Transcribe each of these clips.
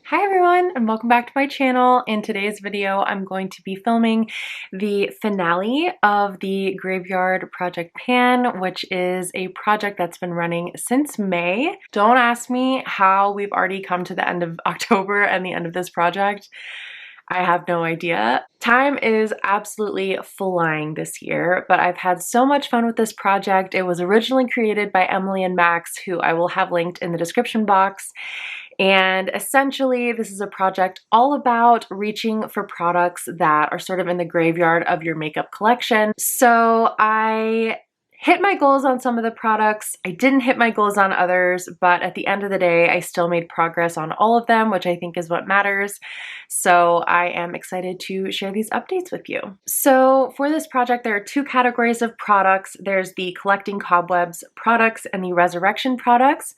Hi everyone and welcome back to my channel. In today's video, I'm going to be filming the finale of the Graveyard Project Pan, which is a project that's been running since May. Don't ask me how we've already come to the end of October and the end of this project. I have no idea. Time is absolutely flying this year, but I've had so much fun with this project. It was originally created by Emily and Max, who I will have linked in the description box. And essentially, this is a project all about reaching for products that are sort of in the graveyard of your makeup collection. So I hit my goals on some of the products. I didn't hit my goals on others, but at the end of the day, I still made progress on all of them, which I think is what matters. So I am excited to share these updates with you. So for this project, there are two categories of products. There's the Collecting Cobwebs products and the Resurrection products.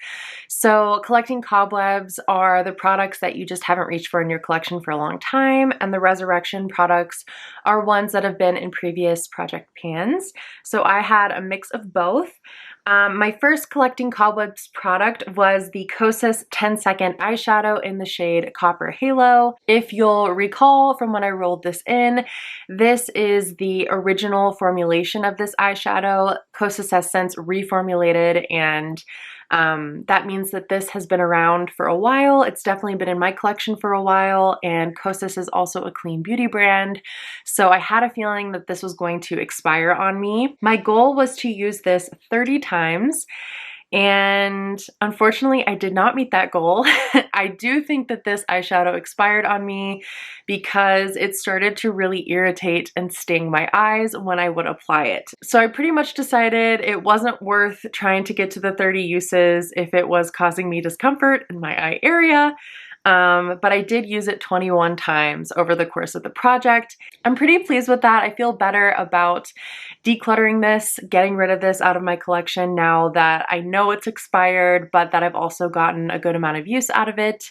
So Collecting Cobwebs are the products that you just haven't reached for in your collection for a long time, and the Resurrection products are ones that have been in previous project pans. So I had a mix of both. My first Collecting Cobwebs product was the COSA 10-second eyeshadow in the shade Copper Halo. If you'll recall from when I rolled this in, this is the original formulation of this eyeshadow. COSA has since reformulated, and that means that this has been around for a while. It's definitely been in my collection for a while, and COSA is also a clean beauty brand, so I had a feeling that this was going to expire on me. My goal was to use this 30 times, and unfortunately I did not meet that goal. I do think that this eyeshadow expired on me because it started to really irritate and sting my eyes when I would apply it. So I pretty much decided it wasn't worth trying to get to the 30 uses if it was causing me discomfort in my eye area. But I did use it 21 times over the course of the project. I'm pretty pleased with that. I feel better about decluttering this, getting rid of this out of my collection now that I know it's expired, but that I've also gotten a good amount of use out of it.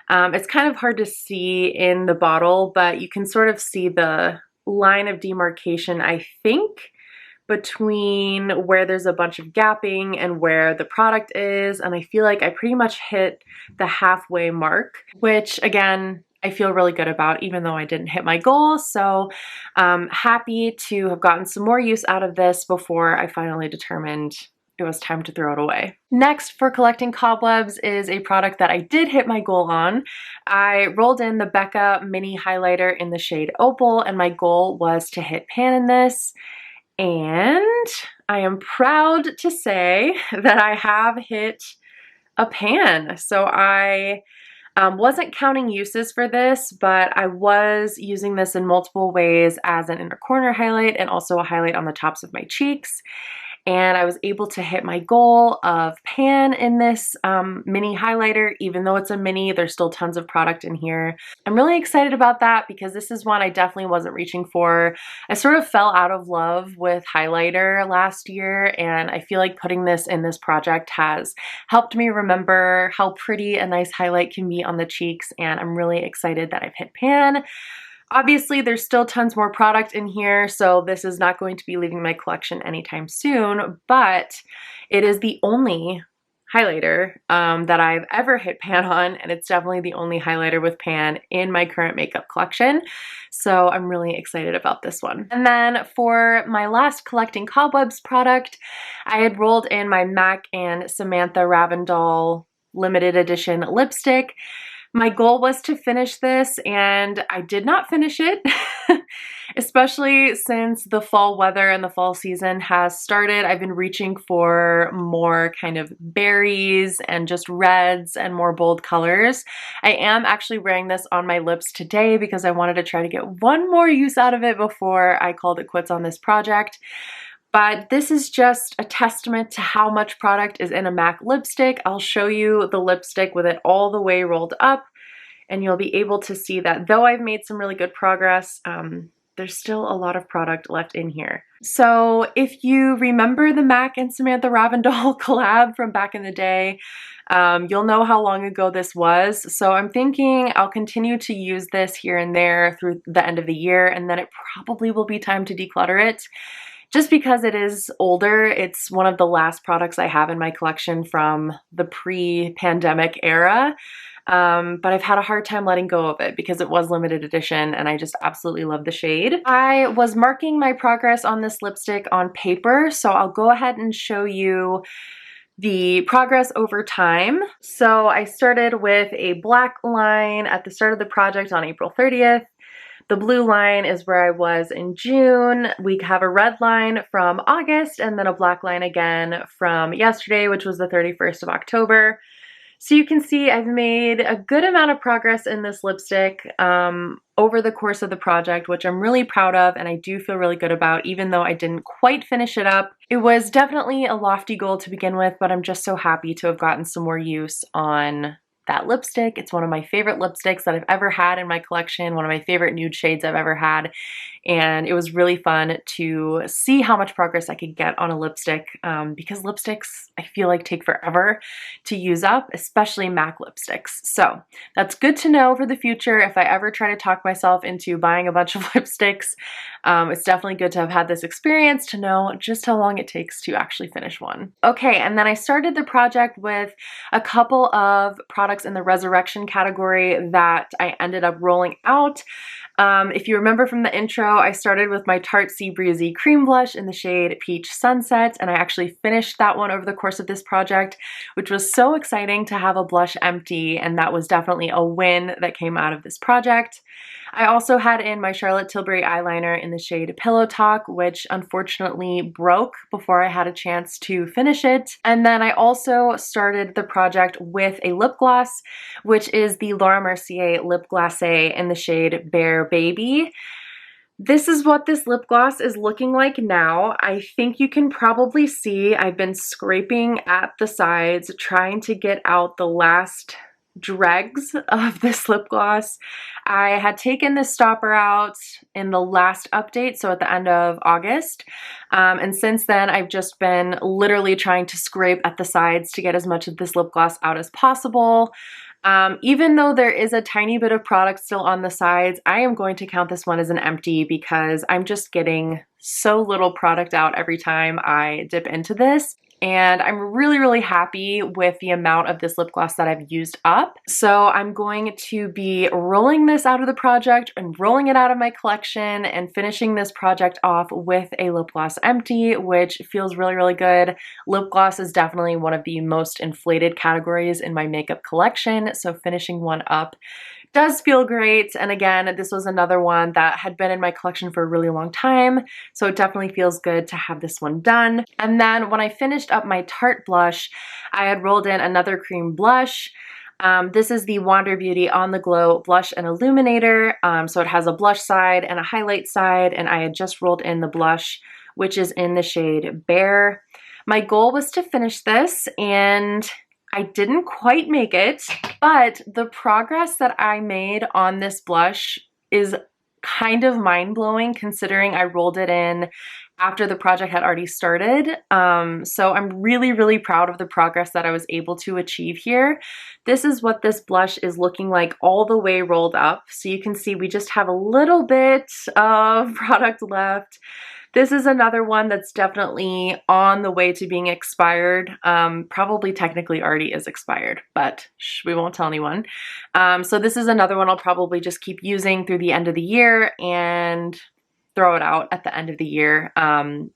It's kind of hard to see in the bottle, but you can sort of see the line of demarcation, I think, between where there's a bunch of gapping and where the product is, and I feel like I pretty much hit the halfway mark, which again, I feel really good about even though I didn't hit my goal. So happy to have gotten some more use out of this before I finally determined it was time to throw it away. Next, for Collecting Cobwebs is a product that I did hit my goal on. I rolled in the Becca mini highlighter in the shade Opal, and my goal was to hit pan in this. And I am proud to say that I have hit a pan. So I wasn't counting uses for this, but I was using this in multiple ways as an inner corner highlight and also a highlight on the tops of my cheeks. And I was able to hit my goal of pan in this mini highlighter. Even though it's a mini, there's still tons of product in here. I'm really excited about that because this is one I definitely wasn't reaching for. I sort of fell out of love with highlighter last year, and I feel like putting this in this project has helped me remember how pretty a nice highlight can be on the cheeks, and I'm really excited that I've hit pan. Obviously, there's still tons more product in here, so this is not going to be leaving my collection anytime soon, but it is the only highlighter that I've ever hit pan on, and it's definitely the only highlighter with pan in my current makeup collection, so I'm really excited about this one. And then for my last Collecting Cobwebs product, I had rolled in my MAC and Samantha Ravindall limited edition lipstick. My goal was to finish this, and I did not finish it, especially since the fall weather and the fall season has started. I've been reaching for more kind of berries and just reds and more bold colors. I am actually wearing this on my lips today because I wanted to try to get one more use out of it before I called it quits on this project. But this is just a testament to how much product is in a MAC lipstick. I'll show you the lipstick with it all the way rolled up, and you'll be able to see that though I've made some really good progress, there's still a lot of product left in here. So if you remember the MAC and Samantha Ravindall collab from back in the day, you'll know how long ago this was. So I'm thinking I'll continue to use this here and there through the end of the year, and then it probably will be time to declutter it. Just because it is older, it's one of the last products I have in my collection from the pre-pandemic era. but I've had a hard time letting go of it because it was limited edition and I just absolutely love the shade. I was marking my progress on this lipstick on paper, so I'll go ahead and show you the progress over time. So I started with a black line at the start of the project on April 30th. The blue line is where I was in June. We have a red line from August and then a black line again from yesterday, which was the 31st of October. So you can see I've made a good amount of progress in this lipstick over the course of the project, which I'm really proud of and I do feel really good about, even though I didn't quite finish it up. It was definitely a lofty goal to begin with, but I'm just so happy to have gotten some more use on that lipstick. It's one of my favorite lipsticks that I've ever had in my collection, one of my favorite nude shades I've ever had, and it was really fun to see how much progress I could get on a lipstick because lipsticks I feel like take forever to use up, especially MAC lipsticks. So that's good to know for the future if I ever try to talk myself into buying a bunch of lipsticks. It's definitely good to have had this experience to know just how long it takes to actually finish one. Okay, and then I started the project with a couple of products in the Resurrection category that I ended up rolling out. If you remember from the intro, I started with my Tarte Sea Breezy cream blush in the shade Peach Sunset, and I actually finished that one over the course of this project, which was so exciting to have a blush empty, and that was definitely a win that came out of this project. I also had in my Charlotte Tilbury eyeliner in the shade Pillow Talk, which unfortunately broke before I had a chance to finish it. And then I also started the project with a lip gloss, which is the Laura Mercier Lip Glacé in the shade Bare Baby. This is what this lip gloss is looking like now. I think you can probably see I've been scraping at the sides, trying to get out the last dregs of this lip gloss. I had taken this stopper out in the last update, so at the end of August, and since then I've just been literally trying to scrape at the sides to get as much of this lip gloss out as possible. Even though there is a tiny bit of product still on the sides, I am going to count this one as an empty because I'm just getting so little product out every time I dip into this. And I'm really, really happy with the amount of this lip gloss that I've used up. So I'm going to be rolling this out of the project and rolling it out of my collection and finishing this project off with a lip gloss empty, which feels really, really good. Lip gloss is definitely one of the most inflated categories in my makeup collection, so finishing one up does feel great. And again, this was another one that had been in my collection for a really long time, so it definitely feels good to have this one done. And then when I finished up my Tarte blush, I had rolled in another cream blush. This is the Wander Beauty On The Glow Blush and Illuminator. So it has a blush side and a highlight side, and I had just rolled in the blush, which is in the shade Bare. My goal was to finish this, and I didn't quite make it, but the progress that I made on this blush is kind of mind-blowing considering I rolled it in after the project had already started. So I'm really, really proud of the progress that I was able to achieve here. This is what this blush is looking like all the way rolled up. So you can see we just have a little bit of product left. This is another one that's definitely on the way to being expired. Probably technically already is expired, but we won't tell anyone. So this is another one I'll probably just keep using through the end of the year and throw it out at the end of the year,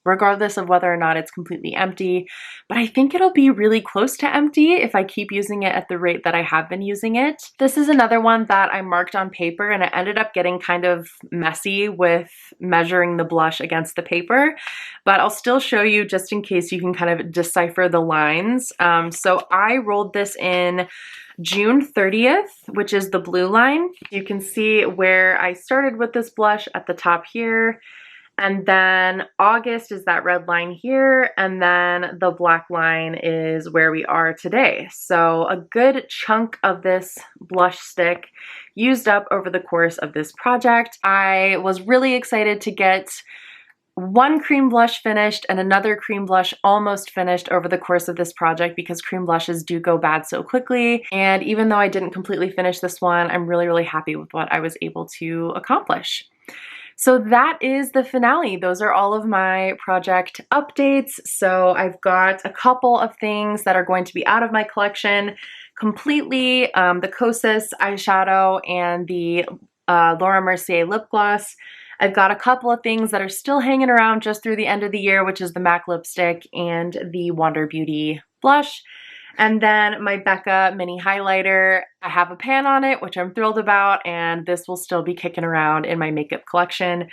regardless of whether or not it's completely empty. But I think it'll be really close to empty if I keep using it at the rate that I have been using it. This is another one that I marked on paper, and it ended up getting kind of messy with measuring the blush against the paper, but I'll still show you just in case you can kind of decipher the lines. So I rolled this in June 30th, which is the blue line. You can see where I started with this blush at the top here, and then August is that red line here, and then the black line is where we are today. So a good chunk of this blush stick used up over the course of this project. I was really excited to get one cream blush finished and another cream blush almost finished over the course of this project because cream blushes do go bad so quickly. And even though I didn't completely finish this one, I'm really, really happy with what I was able to accomplish. So that is the finale. Those are all of my project updates. So I've got a couple of things that are going to be out of my collection completely. The COSA eyeshadow and the Laura Mercier lip gloss. I've got a couple of things that are still hanging around just through the end of the year, which is the MAC lipstick and the Wander Beauty blush. And then my Becca mini highlighter. I have a pan on it, which I'm thrilled about, and this will still be kicking around in my makeup collection.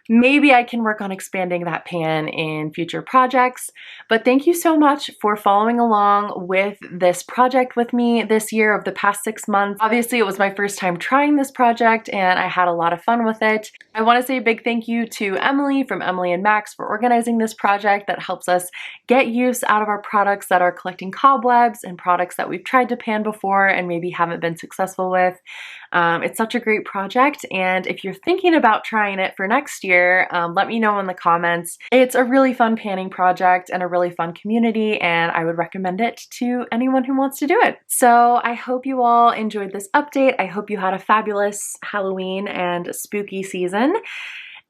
Maybe I can work on expanding that pan in future projects, but thank you so much for following along with this project with me this year of the past 6 months. Obviously, it was my first time trying this project and I had a lot of fun with it. I want to say a big thank you to Emily from Emily and Max for organizing this project that helps us get use out of our products that are collecting cobwebs and products that we've tried to pan before and maybe haven't been successful with. It's such a great project, and if you're thinking about trying it for next year, let me know in the comments. It's a really fun panning project and a really fun community, and I would recommend it to anyone who wants to do it. So I hope you all enjoyed this update. I hope you had a fabulous Halloween and spooky season.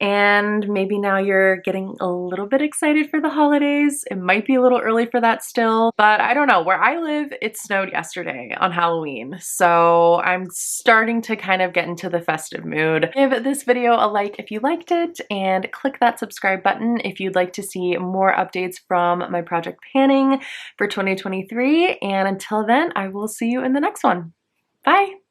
And maybe now you're getting a little bit excited for the holidays. It might be a little early for that still, but I don't know. Where I live, it snowed yesterday on Halloween, so I'm starting to kind of get into the festive mood. Give this video a like if you liked it, and click that subscribe button if you'd like to see more updates from my project panning for 2023. And until then, I will see you in the next one. Bye!